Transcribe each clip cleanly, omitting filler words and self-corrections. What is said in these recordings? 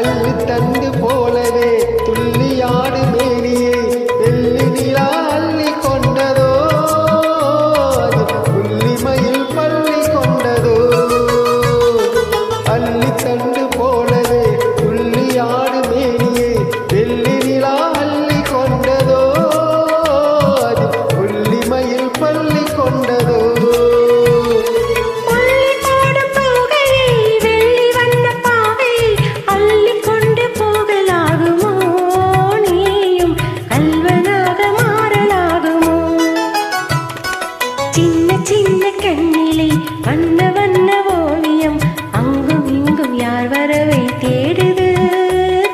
அள்ளி தந்து போலவே துள்ளியாடு மேனியை வெள்ளி நிலா அள்ளி கொண்டதோ அது புள்ளிமயில் பள்ளி கொண்டதோ அள்ளி தந்து போலவே துள்ளியாடு மேனியை வெள்ளி நிலா அள்ளி கொண்டதோ அது புள்ளிமயில் பள்ளி கொண்டதோ சின்ன சின்ன கண்ணிலே வண்ண வண்ண ஓவியம் அங்கும் இங்கும் யார் வரவை தேடுது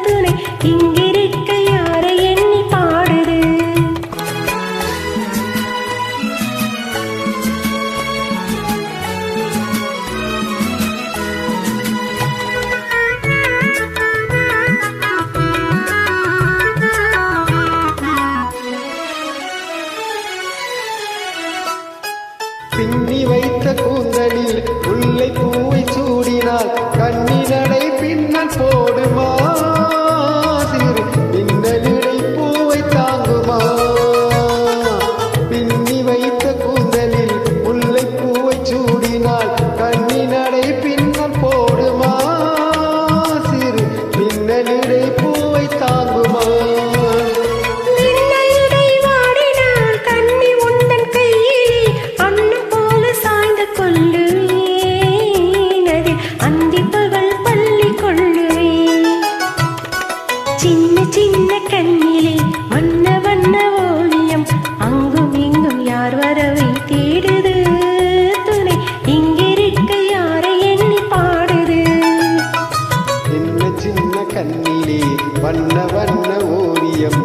துணை இங்கிருக்க யாரை எண்ணி பாடுது பின்னி வைத்த கூந்தலில் முல்லை பூவை சூடினால் கண்ணி நடை பின்னல் போடுமா சிறு பின்னலிடை பூவை தாங்குமா பின்னி வைத்த கூந்தலில் முல்லை பூவை சூடினால் கண்ணி நடை பின்னல் போடுமா சிறு பின்னலிடை பூவை தாங்குமா சின்ன சின்ன கண்ணிலே வண்ண வண்ண ஓவியம் அங்கும் இங்கும் யார் வரவை தேடுது துணை இங்கிருக்க யாரை எண்ணி பாடுது சின்ன சின்ன கண்ணிலே வண்ண வண்ண ஓவியம்